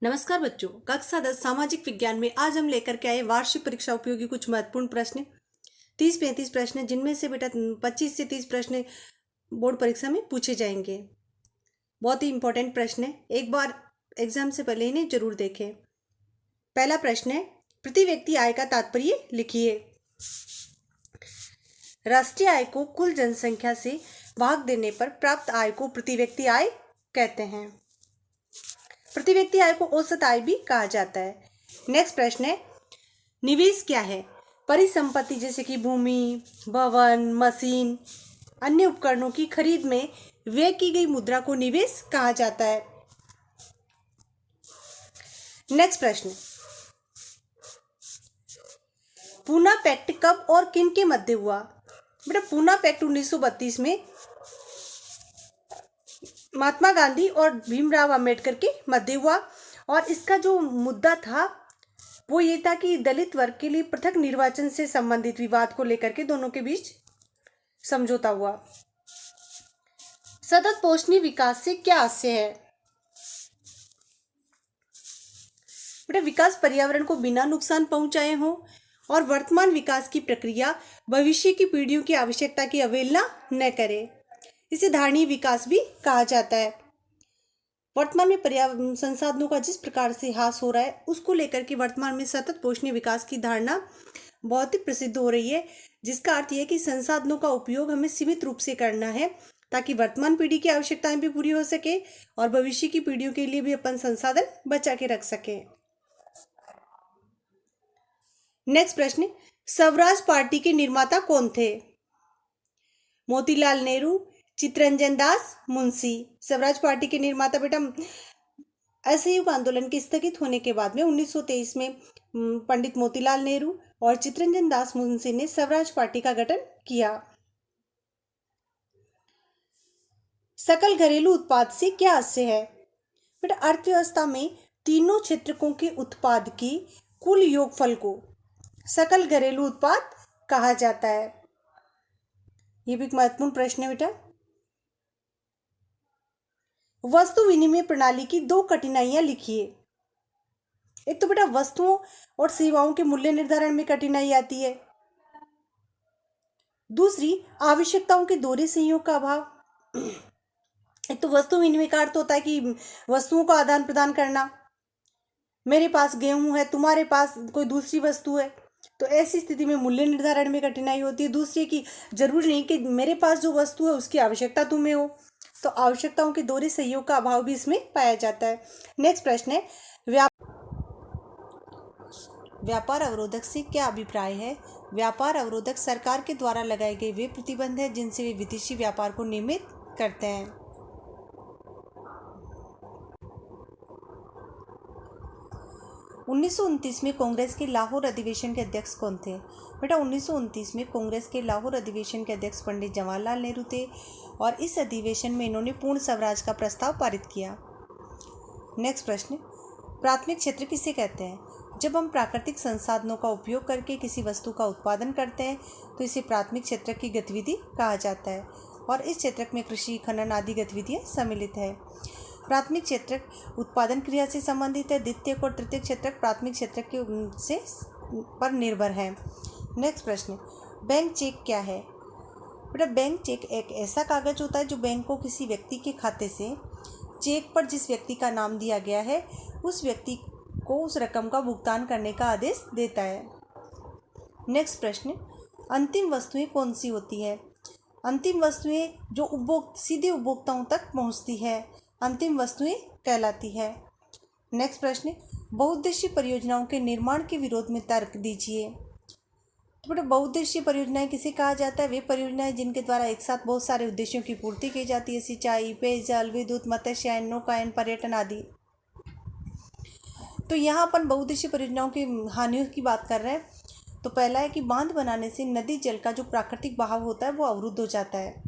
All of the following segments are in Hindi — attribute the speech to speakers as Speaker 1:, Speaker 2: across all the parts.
Speaker 1: नमस्कार बच्चों, कक्षा 10 सामाजिक विज्ञान में आज हम लेकर के आए वार्षिक परीक्षा उपयोगी कुछ महत्वपूर्ण प्रश्न। 30-35 प्रश्न, जिनमें से बेटा 25 से 30 प्रश्न बोर्ड परीक्षा में पूछे जाएंगे। बहुत ही इंपॉर्टेंट प्रश्न है, एक बार एग्जाम से पहले इन्हें जरूर देखें। पहला प्रश्न है, प्रति व्यक्ति आय का तात्पर्य लिखिए। राष्ट्रीय आय को कुल जनसंख्या से भाग देने पर प्राप्त आय को प्रति व्यक्ति आय कहते हैं। प्रति व्यक्ति आय को औसत आय भी कहा जाता है। नेक्स्ट प्रश्न है, निवेश क्या है? परिसंपत्ति जैसे कि भूमि, भवन, मशीन, अन्य उपकरणों की खरीद में व्यय की गई मुद्रा को निवेश कहा जाता है। नेक्स्ट प्रश्न, पूना पैक्ट कब और किन के मध्य हुआ? बेटा पूना पैक्ट 1932 में महात्मा गांधी और भीमराव अंबेडकर के मध्य हुआ और इसका जो मुद्दा था वो ये था कि दलित वर्ग के लिए पृथक निर्वाचन से संबंधित विवाद को लेकर के दोनों के बीच समझौता हुआ। सतत पोषणीय विकास से क्या आशय है? बेटा विकास पर्यावरण को बिना नुकसान पहुंचाए हो और वर्तमान विकास की प्रक्रिया भविष्य की पीढ़ियों की आवश्यकता की अवहेलना न करे। इसे धारणीय विकास भी कहा जाता है। वर्तमान में पर्यावरण संसाधनों का जिस प्रकार से ह्रास हो रहा है उसको लेकर के वर्तमान में सतत पोषणीय विकास की धारणा बहुत ही प्रसिद्ध हो रही है, जिसका अर्थ यह है कि संसाधनों का उपयोग हमें सीमित रूप से करना है ताकि वर्तमान पीढ़ी की आवश्यकताएं भी पूरी हो सके और भविष्य की पीढ़ियों के लिए भी अपन संसाधन बचा के रख सके। नेक्स्ट प्रश्न, स्वराज पार्टी के निर्माता कौन थे? मोतीलाल नेहरू, चित्तरंजन दास, मुंशी। स्वराज पार्टी के निर्माता बेटा असहयोग आंदोलन के स्थगित होने के बाद में 1923 में पंडित मोतीलाल नेहरू और चित्तरंजन दास मुंशी ने स्वराज पार्टी का गठन किया। सकल घरेलू उत्पाद से क्या आशय है? बेटा अर्थव्यवस्था में तीनों क्षेत्रकों के उत्पाद की कुल योगफल को सकल घरेलू उत्पाद कहा जाता है। यह भी एक महत्वपूर्ण प्रश्न है बेटा। वस्तु विनिमय प्रणाली की दो कठिनाइयां लिखिए। एक तो बेटा वस्तुओं और सेवाओं के मूल्य निर्धारण में कठिनाई आती है। दूसरी आवश्यकताओं के दोहरे संयोग का अभाव। एक तो वस्तु विनिमय का अर्थ होता है कि वस्तुओं का आदान प्रदान करना। मेरे पास गेहूं है, तुम्हारे पास कोई दूसरी वस्तु है, तो ऐसी स्थिति में मूल्य निर्धारण में कठिनाई होती है। दूसरी की जरूरी नहीं कि मेरे पास जो वस्तु है उसकी आवश्यकता तुम्हें हो, तो आवश्यकताओं के दोहरे सहयोग का अभाव भी इसमें पाया जाता है। नेक्स्ट प्रश्न है, व्यापार अवरोधक से क्या अभिप्राय है? व्यापार अवरोधक सरकार के द्वारा लगाए गए वे प्रतिबंध है जिनसे वे विदेशी व्यापार को नियमित करते हैं। 1929 में कांग्रेस के लाहौर अधिवेशन के अध्यक्ष कौन थे? बेटा 1929 में कांग्रेस के लाहौर अधिवेशन के अध्यक्ष पंडित जवाहरलाल नेहरू थे और इस अधिवेशन में इन्होंने पूर्ण स्वराज का प्रस्ताव पारित किया। नेक्स्ट प्रश्न, प्राथमिक क्षेत्र किसे कहते हैं? जब हम प्राकृतिक संसाधनों का उपयोग करके किसी वस्तु का उत्पादन करते हैं तो इसे प्राथमिक क्षेत्र की गतिविधि कहा जाता है और इस क्षेत्र में कृषि, खनन आदि गतिविधियां सम्मिलित है। प्राथमिक क्षेत्र उत्पादन क्रिया से संबंधित है। द्वितीयक और तृतीयक क्षेत्र प्राथमिक क्षेत्र के से पर निर्भर है। नेक्स्ट प्रश्न, बैंक चेक क्या है? बेटा बैंक चेक एक ऐसा कागज होता है जो बैंक को किसी व्यक्ति के खाते से चेक पर जिस व्यक्ति का नाम दिया गया है उस व्यक्ति को उस रकम का भुगतान करने का आदेश देता है। नेक्स्ट प्रश्न, अंतिम वस्तुएं कौन सी होती है? अंतिम वस्तुएं जो सीधे उपभोक्ताओं तक पहुंचती है अंतिम वस्तुएं कहलाती है। नेक्स्ट प्रश्न, बहुउद्देशीय परियोजनाओं के निर्माण के विरोध में तर्क दीजिए। तो बेटा बहुउद्देशीय परियोजनाएं किसे कहा जाता है? वे परियोजनाएं जिनके द्वारा एक साथ बहुत सारे उद्देश्यों की पूर्ति की जाती है, सिंचाई, पेयजल, विद्युत, मत्स्यायन, नौकायन, पर्यटन आदि। तो यहाँ अपन बहुउद्देशीय परियोजनाओं की हानियों की बात कर रहे हैं। तो पहला है कि बांध बनाने से नदी जल का जो प्राकृतिक बहाव होता है वो अवरुद्ध हो जाता है,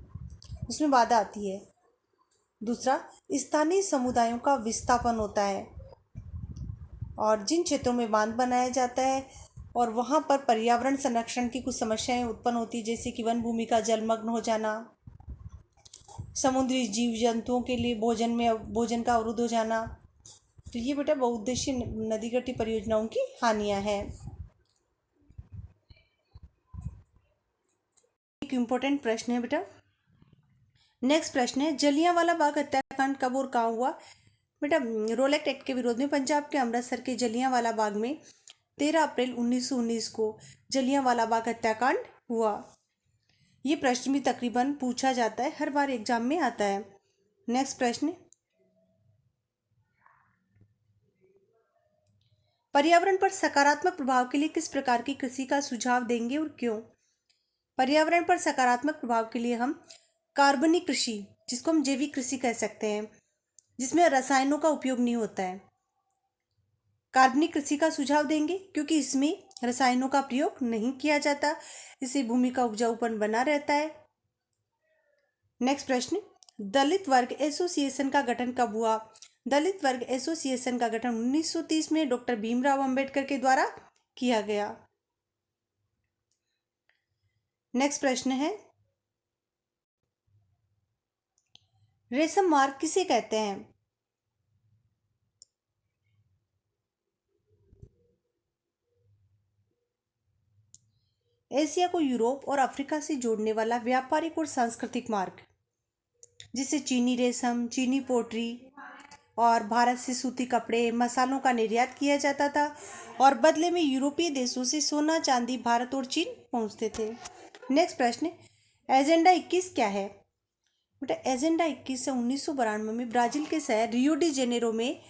Speaker 1: उसमें बाधा आती है। दूसरा, स्थानीय समुदायों का विस्थापन होता है और जिन क्षेत्रों में बांध बनाया जाता है और वहाँ पर पर्यावरण संरक्षण की कुछ समस्याएं उत्पन्न होती है, जैसे कि वन भूमि का जलमग्न हो जाना, समुद्री जीव जंतुओं के लिए भोजन का अवरुद्ध हो जाना, तो ये बेटा बहुउद्देशीय नदी गठी परियोजनाओं की हानियां हैं। एक इम्पोर्टेंट प्रश्न है बेटा। नेक्स्ट प्रश्न है, जलियांवाला बाग हत्याकांड कब और कहाँ हुआ? बेटा रोलेक्ट एक्ट के विरोध में पंजाब के अमृतसर के जलियांवाला बाग में 13 अप्रैल 1919 को जलियांवाला बाग हत्याकांड हुआ। ये प्रश्न भी तकरीबन पूछा जाता है, हर बार एग्जाम में आता है। नेक्स्ट प्रश्न, पर्यावरण पर सकारात्मक प्रभाव के लिए किस प्रकार की कृषि का सुझाव देंगे और क्यों? पर्यावरण पर सकारात्मक प्रभाव के लिए हम कार्बनिक कृषि, जिसको हम जैविक कृषि कह सकते हैं, जिसमें रसायनों का उपयोग नहीं होता है, कार्बनिक कृषि का सुझाव देंगे, क्योंकि इसमें रसायनों का प्रयोग नहीं किया जाता, इससे भूमि का उपजाऊपन बना रहता है। नेक्स्ट प्रश्न, दलित वर्ग एसोसिएशन का गठन कब हुआ? दलित वर्ग एसोसिएशन का गठन 1930 में डॉक्टर भीमराव अंबेडकर के द्वारा किया गया। नेक्स्ट प्रश्न है, रेशम मार्ग किसे कहते हैं? एशिया को यूरोप और अफ्रीका से जोड़ने वाला व्यापारिक और सांस्कृतिक मार्ग, जिसे चीनी रेशम, चीनी पोट्री और भारत से सूती कपड़े, मसालों का निर्यात किया जाता था और बदले में यूरोपीय देशों से सोना चांदी भारत और चीन पहुंचते थे। नेक्स्ट प्रश्न, एजेंडा 21 क्या है? बेटा एजेंडा 21 से 1992 में ब्राजील के शहर रियो डी जेनेरो में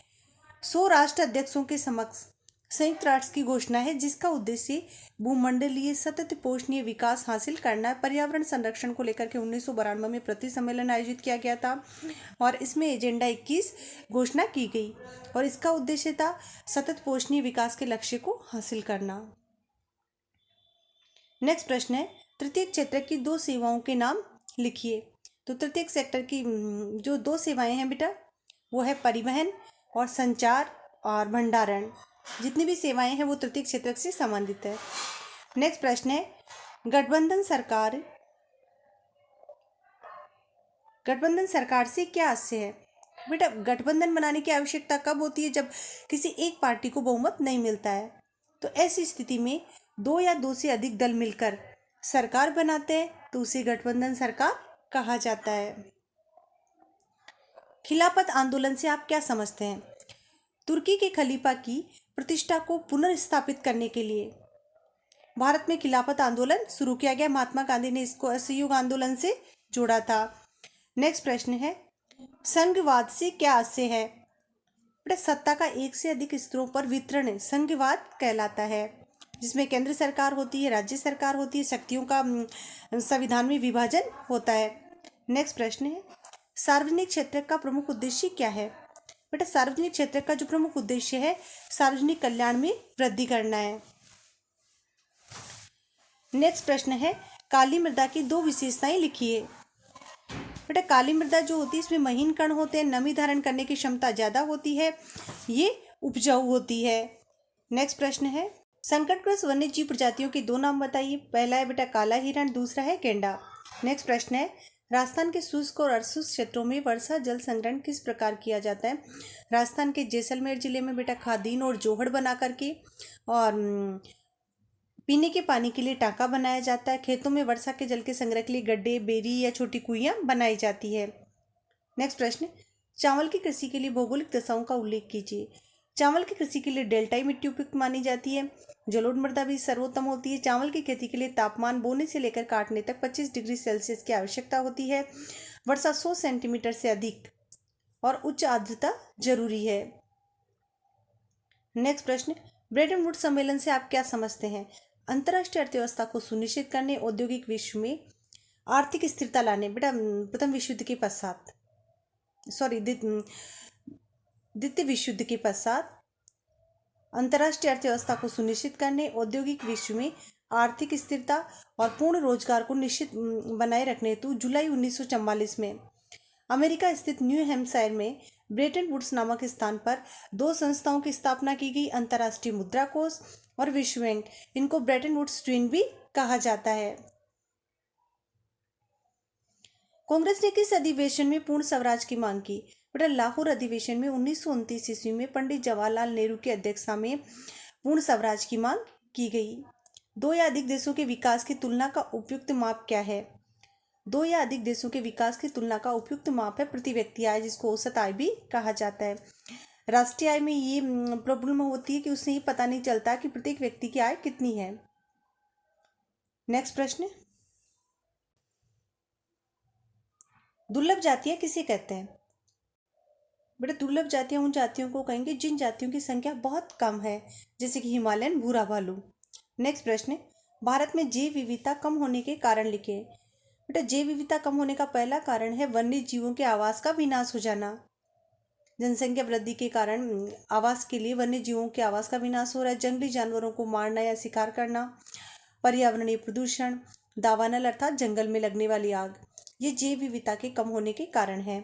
Speaker 1: 100 राष्ट्र अध्यक्षों के समक्ष संयुक्त राष्ट्र की घोषणा है, जिसका उद्देश्य भूमंडलीय सतत पोषणीय विकास हासिल करना है। पर्यावरण संरक्षण को लेकर के 1992 में प्रति सम्मेलन आयोजित किया गया था और इसमें एजेंडा 21 घोषणा की गई और इसका उद्देश्य था सतत पोषणीय विकास के लक्ष्य को हासिल करना। नेक्स्ट प्रश्न है, तृतीय क्षेत्र की 2 सेवाओं के नाम लिखिए। तो तृतीय सेक्टर की जो 2 सेवाएं हैं बेटा, वो है परिवहन और संचार और भंडारण। जितनी भी सेवाएं हैं वो तृतीय क्षेत्र से संबंधित है। नेक्स्ट प्रश्न है, गठबंधन सरकार से क्या आशय है? बेटा गठबंधन बनाने की आवश्यकता कब होती है? जब किसी एक पार्टी को बहुमत नहीं मिलता है, तो ऐसी स्थिति में 2 या 2 से अधिक दल मिलकर सरकार बनाते हैं तो उसे गठबंधन सरकार कहा जाता है। खिलाफत आंदोलन से आप क्या समझते हैं? तुर्की के खलीफा की प्रतिष्ठा को पुनर्स्थापित करने के लिए भारत में खिलाफत आंदोलन शुरू किया गया। महात्मा गांधी ने इसको असहयोग आंदोलन से जोड़ा था। नेक्स्ट प्रश्न है, संघवाद से क्या आशय है? बेटा सत्ता का एक से अधिक स्तरों पर वितरण संघवाद कहलाता है, जिसमें केंद्र सरकार होती है, राज्य सरकार होती है, शक्तियों का संविधान में विभाजन होता है। नेक्स्ट प्रश्न है, सार्वजनिक क्षेत्र का प्रमुख उद्देश्य क्या है? बेटा सार्वजनिक क्षेत्र का जो प्रमुख उद्देश्य है सार्वजनिक कल्याण में वृद्धि करना है। नेक्स्ट प्रश्न है, काली मृदा की 2 विशेषताएं लिखिए। बेटा काली मृदा जो होती है इसमें महीन कण होते हैं, नमी धारण करने की क्षमता ज्यादा होती है, ये उपजाऊ होती है। नेक्स्ट प्रश्न है, संकटग्रस्त वन्य जीव प्रजातियों के 2 नाम बताइए। पहला है बेटा काला हिरण, दूसरा है गेंडा। नेक्स्ट प्रश्न है, राजस्थान के शुष्क और अर्धशुष्क क्षेत्रों में वर्षा जल संग्रहण किस प्रकार किया जाता है? राजस्थान के जैसलमेर जिले में बेटा खादीन और जोहड़ बना करके और पीने के पानी के लिए टांका बनाया जाता है। खेतों में वर्षा के जल के संग्रह के लिए गड्ढे, बेरी या छोटी कुइयां बनाई जाती है। नेक्स्ट प्रश्न, चावल की कृषि के लिए भौगोलिक दशाओं का उल्लेख कीजिए। चावल की कृषि के लिए डेल्टाई मिट्टी उपयुक्त मानी जाती है। जलोढ़ मृदा भी सर्वोत्तम होती है। चावल की खेती के लिए तापमान बोने से लेकर काटने तक 25 डिग्री सेल्सियस की आवश्यकता होती है। वर्षा 100 सेंटीमीटर से अधिक और उच्च आर्द्रता जरूरी है। नेक्स्ट प्रश्न, ब्रेटन वुड्स सम्मेलन से आप क्या समझते हैं? अंतर्राष्ट्रीय अर्थव्यवस्था को सुनिश्चित करने, औद्योगिक विश्व में आर्थिक स्थिरता लाने। बेटा प्रथम विश्व युद्ध के पश्चात द्वितीय विश्व युद्ध के पश्चात अंतर्राष्ट्रीय अर्थव्यवस्था को सुनिश्चित करने, औद्योगिक विश्व में आर्थिक स्थिरता और पूर्ण रोजगार को निश्चित बनाए रखने हेतु जुलाई 1944 में अमेरिका स्थित न्यू हैम्पशायर में ब्रेटन वुड्स नामक स्थान पर 2 संस्थाओं की स्थापना की गई, अंतर्राष्ट्रीय मुद्रा कोष और विश्व बैंक। इनको ब्रेटन वुड्स ट्विन भी कहा जाता है। कांग्रेस ने किस अधिवेशन में पूर्ण स्वराज की मांग की? बेटा लाहौर अधिवेशन में 1929 ईस्वी में पंडित जवाहरलाल नेहरू की अध्यक्षता में पूर्ण स्वराज की मांग की गई। दो या अधिक देशों के विकास की तुलना का उपयुक्त माप क्या है? दो या अधिक देशों के विकास की तुलना का उपयुक्त माप है प्रति व्यक्ति आय, जिसको औसत आय भी कहा जाता है। राष्ट्रीय आय में ये प्रॉब्लम होती है कि उससे ये पता नहीं चलता कि प्रत्येक व्यक्ति की आय कितनी है। नेक्स्ट प्रश्न, दुर्लभ जातियां किसे कहते हैं? बेटा दुर्लभ जातियां उन जातियों को कहेंगे जिन जातियों की संख्या बहुत कम है, जैसे कि हिमालयन भूरा भालू। नेक्स्ट प्रश्न, भारत में जैव विविधता कम होने के कारण लिखे। बेटा जैव विविधता कम होने का पहला कारण है वन्य जीवों के आवास का विनाश हो जाना। जनसंख्या वृद्धि के कारण आवास के लिए वन्य जीवों के आवास का विनाश हो रहा है। जंगली जानवरों को मारना या शिकार करना, पर्यावरणीय प्रदूषण, दावानल अर्थात जंगल में लगने वाली आग, ये जैव विविधता के कम होने के कारण है।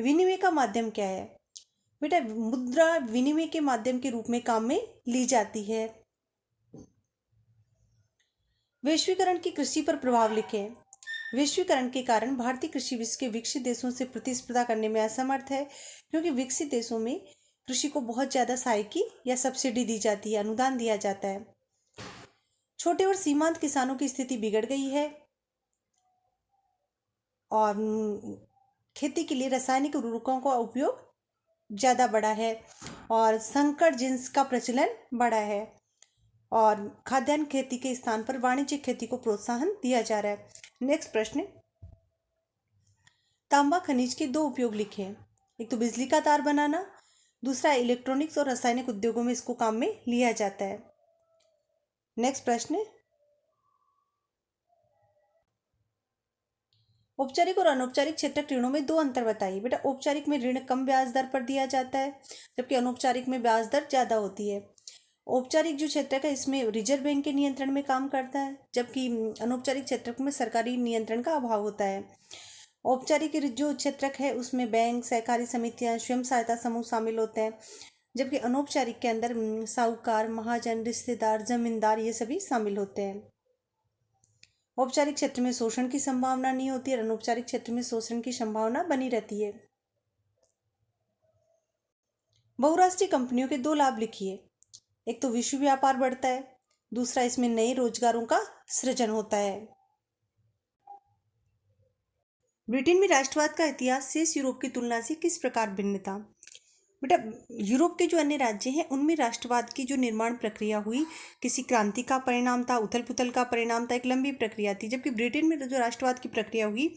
Speaker 1: विनिमय का माध्यम क्या है? बेटा मुद्रा विनिमय के माध्यम के रूप में काम में ली जाती है। वैश्वीकरण की कृषि पर प्रभाव लिखें। वैश्वीकरण के कारण भारतीय कृषि विश्व के विकसित देशों से प्रतिस्पर्धा करने में असमर्थ है, क्योंकि विकसित देशों में कृषि को बहुत ज्यादा सहायकी या सब्सिडी दी जाती है, अनुदान दिया जाता है। छोटे और सीमांत किसानों की स्थिति बिगड़ गई है और खेती के लिए रासायनिक उर्वरकों का उपयोग ज़्यादा बढ़ा है और संकर जिन्स का प्रचलन बढ़ा है और खाद्यान्न खेती के स्थान पर वाणिज्यिक खेती को प्रोत्साहन दिया जा रहा है। नेक्स्ट प्रश्न, तांबा खनिज के दो उपयोग लिखें। एक तो बिजली का तार बनाना, दूसरा इलेक्ट्रॉनिक्स और रासायनिक उद्योगों में इसको काम में लिया जाता है। नेक्स्ट प्रश्न, औपचारिक और अनौपचारिक क्षेत्रक ऋणों में दो अंतर बताइए। बेटा औपचारिक में ऋण कम ब्याज दर पर दिया जाता है, जबकि अनौपचारिक में ब्याज दर ज़्यादा होती है। औपचारिक जो क्षेत्रक है इसमें रिजर्व बैंक के नियंत्रण में काम करता है, जबकि अनौपचारिक क्षेत्रक में सरकारी नियंत्रण का अभाव होता है। औपचारिक जो क्षेत्रक है उसमें बैंक, सहकारी समितियां, स्वयं सहायता समूह शामिल होते हैं, जबकि अनौपचारिक के अंदर साहूकार, महाजन, रिश्तेदार, जमींदार ये सभी शामिल होते हैं। औपचारिक क्षेत्र में शोषण की संभावना नहीं होती है, अनौपचारिक क्षेत्र में शोषण की संभावना बनी रहती है। बहुराष्ट्रीय कंपनियों के दो लाभ लिखिए। एक तो विश्व व्यापार बढ़ता है, दूसरा इसमें नए रोजगारों का सृजन होता है। ब्रिटेन में राष्ट्रवाद का इतिहास शेष यूरोप की तुलना से किस प्रकार भिन्न था? बेटा यूरोप के जो अन्य राज्य हैं उनमें राष्ट्रवाद की जो निर्माण प्रक्रिया हुई किसी क्रांति का परिणाम था, उथल पुथल का परिणाम था, एक लंबी प्रक्रिया थी। जबकि ब्रिटेन में जो राष्ट्रवाद की प्रक्रिया हुई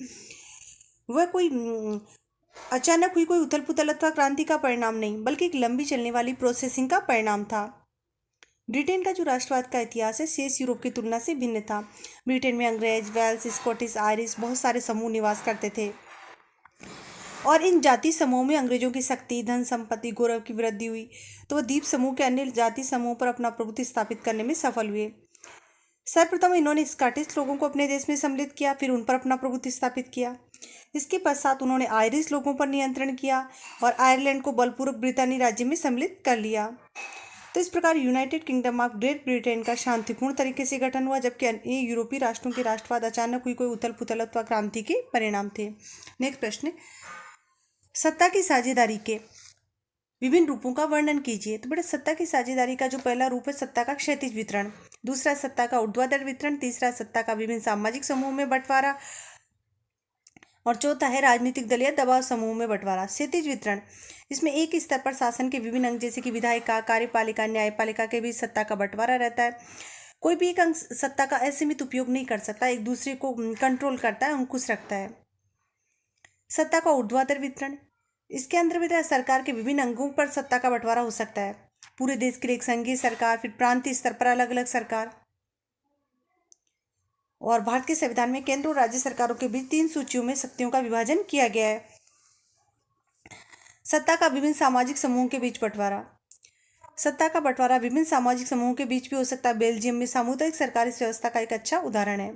Speaker 1: वह कोई अचानक हुई कोई उथल पुथल अथवा क्रांति का परिणाम नहीं, बल्कि एक लंबी चलने वाली प्रोसेसिंग का परिणाम था। ब्रिटेन का जो राष्ट्रवाद का इतिहास है शेष यूरोप की तुलना से भिन्न था। ब्रिटेन में अंग्रेज, वेल्स, स्कॉटिश, आयरिश बहुत सारे समूह निवास करते थे और इन जाति समूहों में अंग्रेजों की शक्ति, धन संपत्ति, गौरव की वृद्धि हुई, तो वह द्वीप समूह के अन्य जाति समूहों पर अपना प्रभुत्व स्थापित करने में सफल हुए। सर्वप्रथम इन्होंने स्कॉटिश लोगों को अपने देश में सम्मिलित किया, फिर उन पर अपना प्रभुत्व स्थापित किया। इसके पश्चात उन्होंने आयरिश लोगों पर नियंत्रण किया और आयरलैंड को बलपूर्वक ब्रितानी राज्य में सम्मिलित कर लिया। तो इस प्रकार United kingdom of great Britain का शांतिपूर्ण तरीके से गठन हुआ, जबकि अन्य यूरोपीय राष्ट्रों के राष्ट्रवाद अचानक हुई कोई उथल पुथल अथवा क्रांति के परिणाम थे। नेक्स्ट प्रश्न, सत्ता की साझेदारी के विभिन्न रूपों का वर्णन कीजिए। तो बेटा सत्ता की साझेदारी का जो पहला रूप है सत्ता का क्षैतिज वितरण, दूसरा सत्ता का ऊर्ध्वाधर वितरण, तीसरा सत्ता का विभिन्न सामाजिक समूहों में बंटवारा और चौथा है राजनीतिक दल या दबाव समूह में बंटवारा। क्षैतिज वितरण, इसमें एक स्तर पर शासन के विभिन्न अंग जैसे कि विधायिका, कार्यपालिका, न्यायपालिका के बीच सत्ता का बंटवारा रहता है। कोई भी एक अंग सत्ता का असीमित उपयोग नहीं कर सकता, एक दूसरे को कंट्रोल करता है, अंकुश रखता है। सत्ता का ऊर्ध्वाधर वितरण, इसके अंतर्गत सरकार के विभिन्न अंगों पर सत्ता का बंटवारा हो सकता है। पूरे देश के लिए एक संघीय सरकार, फिर प्रांतीय स्तर पर अलग अलग सरकार। और भारत के संविधान में केंद्र और राज्य सरकारों के बीच 3 सूचियों में शक्तियों का विभाजन किया गया है। सत्ता का विभिन्न सामाजिक समूहों के बीच बंटवारा, सत्ता का बंटवारा विभिन्न सामाजिक समूहों के बीच भी हो सकता है। बेल्जियम में सामुदायिक सरकार इस व्यवस्था का एक अच्छा उदाहरण है।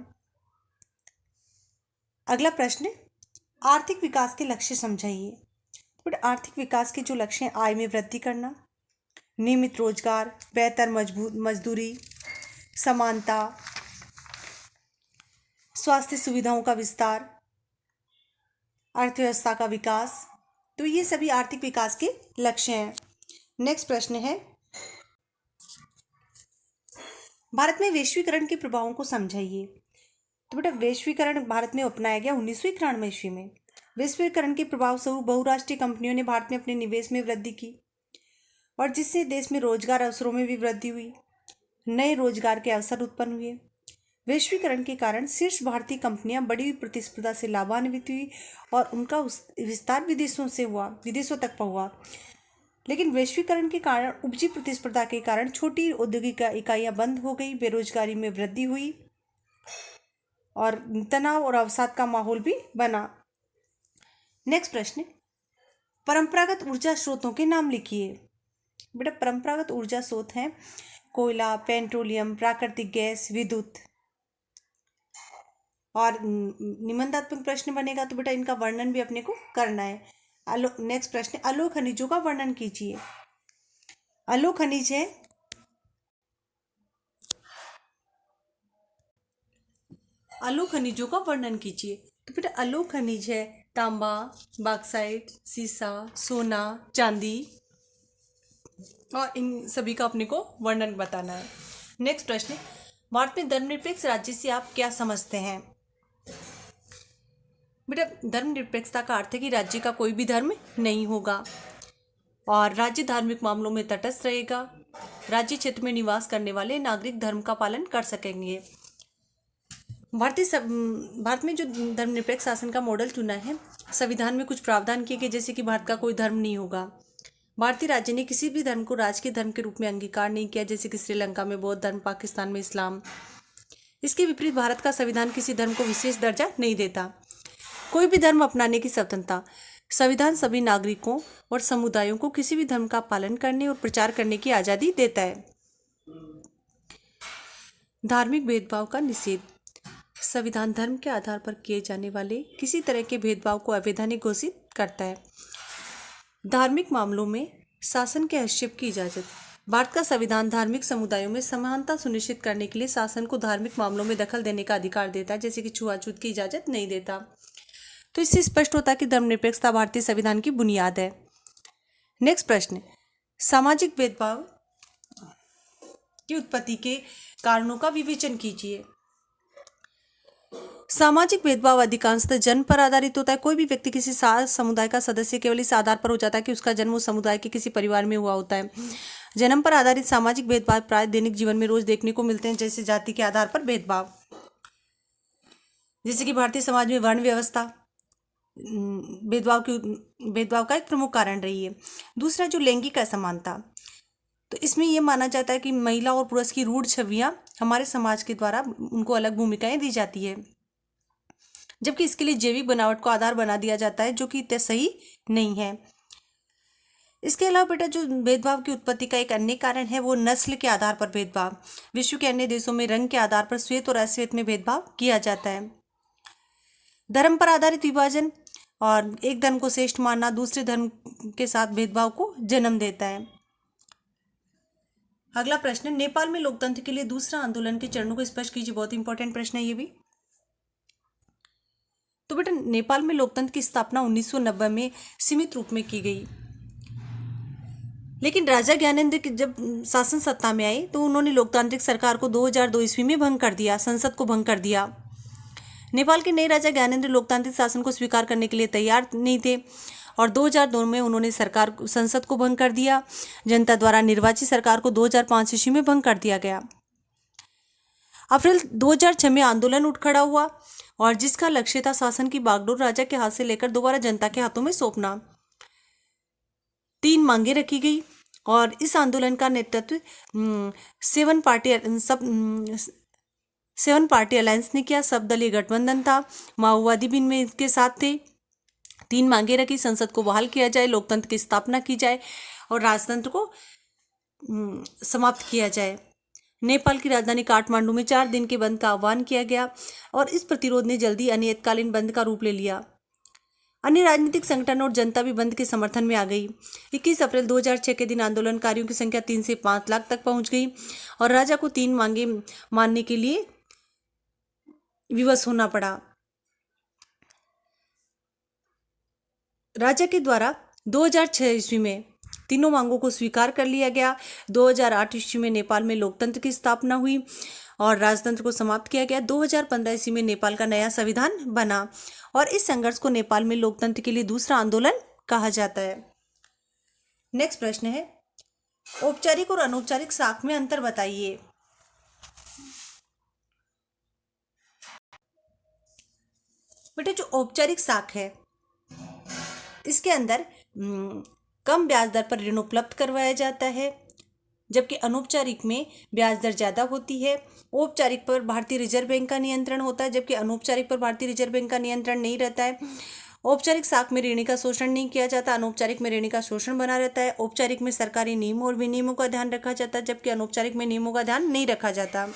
Speaker 1: अगला प्रश्न, आर्थिक विकास के लक्ष्य समझाइए। बट आर्थिक विकास के जो लक्ष्य हैं, आय में वृद्धि करना, नियमित रोजगार, बेहतर मजदूरी, समानता, स्वास्थ्य सुविधाओं का विस्तार, अर्थव्यवस्था का विकास, तो ये सभी आर्थिक विकास के लक्ष्य हैं। नेक्स्ट प्रश्न है, भारत में वैश्वीकरण के प्रभावों को समझाइए। तो बेटा वैश्वीकरण भारत में अपनाया गया 1991 ईस्वी में। वैश्वीकरण के प्रभाव स्वरूप बहुराष्ट्रीय कंपनियों ने भारत में अपने निवेश में वृद्धि की और जिससे देश में रोजगार अवसरों में भी वृद्धि हुई, नए रोजगार के अवसर उत्पन्न हुए। वैश्वीकरण के कारण शीर्ष भारतीय कंपनियां बड़ी प्रतिस्पर्धा से लाभान्वित हुई और उनका विस्तार विदेशों तक हुआ। लेकिन वैश्वीकरण के कारण उपजी प्रतिस्पर्धा के कारण छोटी औद्योगिक इकाइयां बंद हो गई, बेरोजगारी में वृद्धि हुई और तनाव और अवसाद का माहौल भी बना। नेक्स्ट प्रश्न, परंपरागत ऊर्जा स्रोतों के नाम लिखिए। बेटा परंपरागत ऊर्जा स्रोत हैं कोयला, पेट्रोलियम, प्राकृतिक गैस, विद्युत। और निबंधात्मक प्रश्न बनेगा तो बेटा इनका वर्णन भी अपने को करना है। नेक्स्ट प्रश्न, अलोह खनिजों का वर्णन कीजिए। अलोह खनिज है अलोह खनिजों का वर्णन कीजिए। तो बेटा अलोह खनिज है तांबा, बॉक्साइट, सीसा, सोना, चांदी और इन सभी का अपने को वर्णन बताना है। नेक्स्ट प्रश्न, भारत में धर्मनिरपेक्ष राज्य से आप क्या समझते हैं। बेटा धर्मनिरपेक्षता का अर्थ है कि राज्य का कोई भी धर्म नहीं होगा और राज्य धार्मिक मामलों में तटस्थ रहेगा। राज्य क्षेत्र में निवास करने वाले नागरिक धर्म का पालन कर सकेंगे। भारत में जो धर्मनिरपेक्ष शासन का मॉडल चुना है, संविधान में कुछ प्रावधान किए गए जैसे कि भारत का कोई धर्म नहीं होगा। भारतीय राज्य ने किसी भी धर्म को राजकीय धर्म के रूप में अंगीकार नहीं किया, जैसे कि श्रीलंका में बौद्ध धर्म, पाकिस्तान में इस्लाम। इसके विपरीत भारत का संविधान किसी धर्म को विशेष दर्जा नहीं देता। कोई भी धर्म अपनाने की स्वतंत्रता। संविधान सभी नागरिकों और समुदायों को किसी भी धर्म का पालन करने और प्रचार करने की आज़ादी देता है। धार्मिक भेदभाव का निषेध। संविधान धर्म के आधार पर किए जाने वाले किसी तरह के भेदभाव को अवैधानिक घोषित करता है। धार्मिक मामलों में शासन के हस्तक्षेप की इजाज़त। भारत का संविधान धार्मिक समुदायों में समानता सुनिश्चित करने के लिए शासन को धार्मिक मामलों में दखल देने का अधिकार देता है, जैसे कि छुआछूत की इजाज़त नहीं देता। तो इससे स्पष्ट होता है कि धर्मनिरपेक्षता भारतीय संविधान की बुनियाद है। नेक्स्ट प्रश्न, सामाजिक भेदभाव की उत्पत्ति के कारणों का विवेचन कीजिए। सामाजिक भेदभाव अधिकांशतः जन्म पर आधारित होता है। कोई भी व्यक्ति किसी समुदाय का सदस्य केवल इस आधार पर हो जाता है कि उसका जन्म उस समुदाय के किसी परिवार में हुआ होता है। जन्म पर आधारित सामाजिक भेदभाव प्राय दैनिक जीवन में रोज देखने को मिलते हैं, जैसे जाति के आधार पर भेदभाव, जैसे कि भारतीय समाज में वर्ण व्यवस्था भेदभाव का एक प्रमुख कारण रही है। दूसरा जो लैंगिक असमानता, तो इसमें यह माना जाता है कि महिला और पुरुष की रूढ़ छवियां हमारे समाज के द्वारा उनको अलग भूमिकाएं दी जाती है, जबकि इसके लिए जैविक बनावट को आधार बना दिया जाता है, जो कि इतना सही नहीं है। इसके अलावा बेटा जो भेदभाव की उत्पत्ति का एक अन्य कारण है वो नस्ल के आधार पर भेदभाव। विश्व के अन्य देशों में रंग के आधार पर श्वेत और अश्वेत में भेदभाव किया जाता है। धर्म पर आधारित विभाजन और एक धर्म को श्रेष्ठ मानना दूसरे धर्म के साथ भेदभाव को जन्म देता है। अगला प्रश्न, नेपाल में लोकतंत्र के लिए दूसरा आंदोलन के चरणों को स्पष्ट कीजिए। बहुत इंपॉर्टेंट प्रश्न है ये भी। तो बेटा नेपाल में लोकतंत्र की स्थापना 1990 में सीमित रूप में की गई, लेकिन राजा ज्ञानेंद्र के जब शासन सत्ता में आए तो उन्होंने लोकतांत्रिक सरकार को 2002 ईस्वी में भंग कर दिया, संसद को भंग कर दिया। नेपाल के नए राजा ज्ञानेंद्र लोकतांत्रिक शासन को स्वीकार करने के लिए तैयार नहीं थे और 2002 में उन्होंने संसद को भंग कर दिया। जनता द्वारा निर्वाचित सरकार को 2005 ईस्वी में भंग कर दिया गया। अप्रैल 2006 में आंदोलन उठ खड़ा हुआ और जिसका लक्ष्य था शासन की बागडोर राजा के हाथ से लेकर दोबारा जनता के हाथों में सौंपना। 3 मांगे रखी गई और इस आंदोलन का नेतृत्व 7 पार्टी अलायंस ने किया। सब दलीय गठबंधन था, माओवादी भी इनमें के साथ थे। 3 मांगे रखी, संसद को बहाल किया जाए, लोकतंत्र की स्थापना की जाए और राजतंत्र को समाप्त किया जाए। नेपाल की राजधानी काठमांडू में 4 दिन के बंद का आह्वान किया गया और इस प्रतिरोध ने जल्दी अनियतकालीन बंद का रूप ले लिया। अन्य राजनीतिक संगठन और जनता भी बंद के समर्थन में आ गई। 21 अप्रैल 2006 के दिन आंदोलनकारियों की संख्या 3 से 5 लाख तक पहुंच गई और राजा को 3 मांगे मानने के लिए विवश होना पड़ा। राजा के द्वारा 2006 ईस्वी में तीनों मांगों को स्वीकार कर लिया गया। 2008 ईस्वी में नेपाल में लोकतंत्र की स्थापना हुई और राजतंत्र को समाप्त किया गया। 2015 ईस्वी में नेपाल का नया संविधान बना और इस संघर्ष को नेपाल में लोकतंत्र के लिए दूसरा आंदोलन कहा जाता है। नेक्स्ट प्रश्न है, औपचारिक और अनौपचारिक साख में अंतर बताइए। बेटा जो औपचारिक साख है इसके अंदर कम ब्याज दर पर ऋण उपलब्ध करवाया जाता है, जबकि अनौपचारिक में ब्याज दर ज़्यादा होती है। औपचारिक पर भारतीय रिजर्व बैंक का नियंत्रण होता है, जबकि अनौपचारिक पर भारतीय रिजर्व बैंक का नियंत्रण नहीं रहता है। औपचारिक साख में ऋणी का शोषण नहीं किया जाता, अनौपचारिक में ऋणी का शोषण बना रहता है। औपचारिक में सरकारी नियमों और विनियमों का ध्यान रखा जाता है, जबकि अनौपचारिक में नियमों का ध्यान नहीं रखा जाता।